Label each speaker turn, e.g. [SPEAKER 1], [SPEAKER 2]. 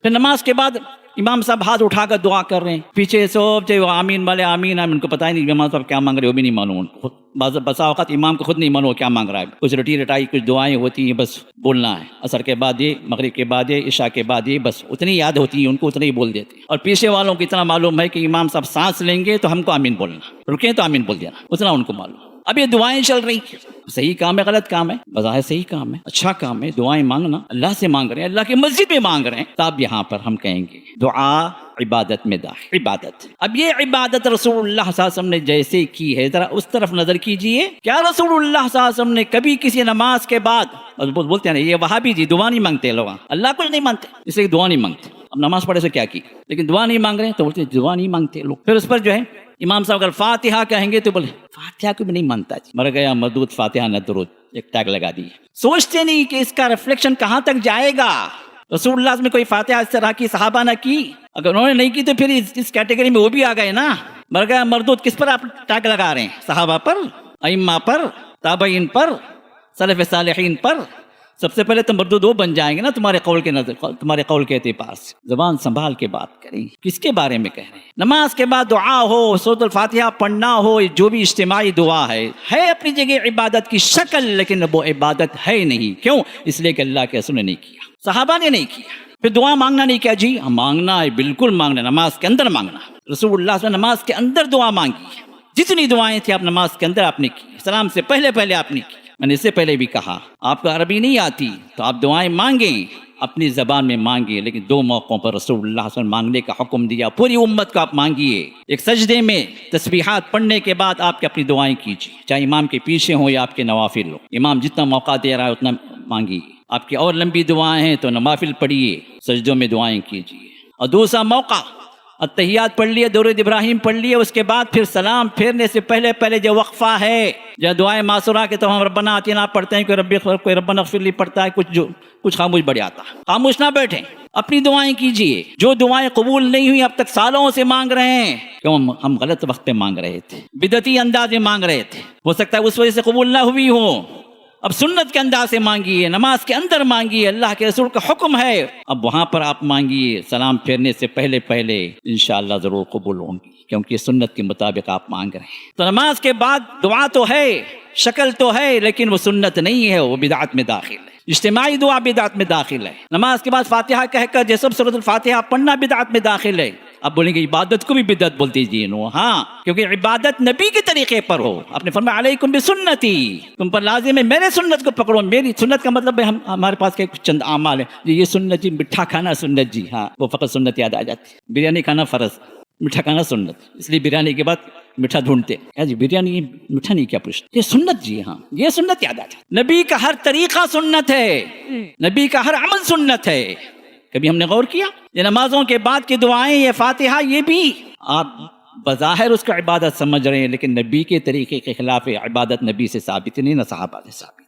[SPEAKER 1] پھر نماز کے بعد امام صاحب ہاتھ اٹھا کر دعا کر رہے ہیں، پیچھے سب جو آمین والے آمین آمین، ان کو پتہ ہی نہیں امام صاحب کیا مانگ رہے، وہ بھی نہیں معلوم ان کو، بسا اوقات امام کو خود نہیں معلوم کیا مانگ رہا ہے، کچھ رٹی رٹائی کچھ دعائیں ہوتی ہیں، بس بولنا ہے، عصر کے بعد یہ، مغرب کے بعد یہ، عشاء کے بعد یہ، بس اتنی یاد ہوتی ہے ان کو، اتنا ہی بول دیتے ہیں۔ اور پیچھے والوں کو اتنا معلوم ہے کہ امام صاحب سانس لیں گے تو ہم کو آمین بولنا، رکیں تو آمین بول دینا، اتنا ان کو معلوم۔ اب یہ دعائیں چل رہی ہیں، صحیح کام ہے غلط کام ہے؟ بظاہر صحیح کام ہے، اچھا کام ہے، دعائیں مانگنا، اللہ سے مانگ رہے ہیں، اللہ کی مسجد میں مانگ رہے ہیں، تب یہاں پر ہم کہیں گے دعا عبادت میں داخل، عبادت۔ اب یہ عبادت رسول اللہ صلی اللہ علیہ وسلم نے جیسے کی ہے، ذرا اس طرف نظر کیجئے، کیا رسول اللہ صلی اللہ علیہ وسلم نے کبھی کسی نماز کے بعد، بولتے ہیں یہ وہابی جی دعا نہیں مانگتے، لوگ اللہ کچھ نہیں مانگتے اس لیے دعا نہیں مانگتے، اب نماز پڑھے سے کیا کی، لیکن دعا نہیں مانگ رہے ہیں تو بولتے ہیں دعا نہیں مانگتے لوگ۔ پھر اس پر جو ہے امام صاحب اگر فاتحہ کہیں گے تو بولے فاتحہ کو بھی نہیں مانتا جی، مر گیا مردود فاتحہ نہ درود، ایک ٹیگ لگا دی، سوچتے نہیں کہ اس کا ریفلیکشن کہاں تک جائے گا۔ رسول اللہ میں کوئی فاتحہ اس طرح کی صحابہ نہ کی، اگر انہوں نے نہیں کی تو پھر اس کیٹیگری میں وہ بھی آ گئے نا، مر گیا مردود کس پر آپ ٹیگ لگا رہے ہیں؟ صحابہ پر، ائمہ پر، تابعین پر، سلف صالحین پر۔ سب سے پہلے تو مردود وہ بن جائیں گے نا تمہارے قول کے نظر، تمہارے قول کے اعتبار سے۔ زبان سنبھال کے بات کریں، کس کے بارے میں کہہ رہے ہیں؟ نماز کے بعد دعا ہو، سورۃ الفاتحہ پڑھنا ہو، جو بھی اجتماعی دعا ہے اپنی جگہ عبادت کی شکل، لیکن وہ عبادت ہے نہیں۔ کیوں؟ اس لیے کہ اللہ کے رسول نے نہیں کیا، صحابہ نے نہیں کیا۔ پھر دعا مانگنا نہیں کیا جی، مانگنا ہے، بالکل مانگنا، نماز کے اندر مانگنا۔ رسول اللہ صلی اللہ علیہ وسلم نماز کے اندر دعا مانگی، جتنی دعائیں تھیں آپ نماز کے اندر آپ نے کی، سلام سے پہلے آپ نے کی۔ میں نے اس سے پہلے بھی کہا آپ کو عربی نہیں آتی تو آپ دعائیں مانگیں، اپنی زبان میں مانگیے، لیکن دو موقعوں پر رسول اللہ صلی اللہ علیہ وسلم مانگنے کا حکم دیا، پوری امت کو آپ مانگیے۔ ایک سجدے میں تسبیحات پڑھنے کے بعد آپ کے اپنی دعائیں کیجیے، چاہے امام کے پیچھے ہوں یا آپ کے نوافل ہو، امام جتنا موقع دے رہا ہے اتنا مانگیے۔ آپ کی اور لمبی دعائیں ہیں تو نوافل پڑھیے، سجدوں میں دعائیں کیجیے۔ اور دوسرا موقع اتحیات پڑھ لیے، درود ابراہیم پڑھ لیے، اس کے بعد پھر سلام پھیرنے سے پہلے جو وقفہ ہے، جو دعائیں معصورہ کے تو ہم ربنا آتینا پڑھتے ہیں، کوئی ربنا اغفر لی پڑھتا ہے، کچھ خاموش بڑھ جاتا، خاموش نہ بیٹھیں، اپنی دعائیں کیجیے۔ جو دعائیں قبول نہیں ہوئی اب تک سالوں سے مانگ رہے ہیں، کیوں ہم غلط وقت پہ مانگ رہے تھے، بدعتی انداز میں مانگ رہے تھے، ہو سکتا ہے اس وجہ سے قبول نہ ہوئی ہو۔ اب سنت کے انداز سے مانگیے، نماز کے اندر مانگیے، اللہ کے رسول کا حکم ہے، اب وہاں پر آپ مانگیے، سلام پھیرنے سے پہلے انشاءاللہ ضرور قبول ہوں گی، کیونکہ یہ سنت کے مطابق آپ مانگ رہے ہیں۔ تو نماز کے بعد دعا تو ہے، شکل تو ہے، لیکن وہ سنت نہیں ہے، وہ بدعت میں داخل ہے، اجتماعی دعا بدعت میں داخل ہے۔ نماز کے بعد فاتحہ کہہ کر جیسے سورۃ الفاتحہ پڑھنا بدعت میں داخل ہے۔ اب بولیں گے عبادت کو بھی بدعت بولتی جی، نو ہاں، کیونکہ عبادت نبی کے طریقے پر ہو، آپ نے فرمایا علیکم بسنتی، تم پر لازم ہے میرے سنت کو پکڑو۔ میری سنت کا مطلب ہے ہمارے پاس کچھ چند اعمال ہیں جی، یہ سنت جی، میٹھا کھانا سنت جی، ہاں وہ فقط سنت یاد آ جاتی ہے، بریانی کھانا فرض، میٹھا کھانا سنت، اس لیے بریانی کے بعد میٹھا ڈھونڈتے ہیں جی، بریانی میٹھا نہیں کیا پوچھتے، یہ سنت جی، ہاں یہ سنت یاد آ جاتی۔ نبی کا ہر طریقہ سنت ہے، نبی کا ہر عمل سنت ہے۔ کبھی ہم نے غور کیا یہ نمازوں کے بعد کی دعائیں، یہ فاتحہ، یہ بھی آپ بظاہر اس کا عبادت سمجھ رہے ہیں، لیکن نبی کے طریقے کے خلاف عبادت، نبی سے ثابت نہیں، نہ صحابہ سے ثابت۔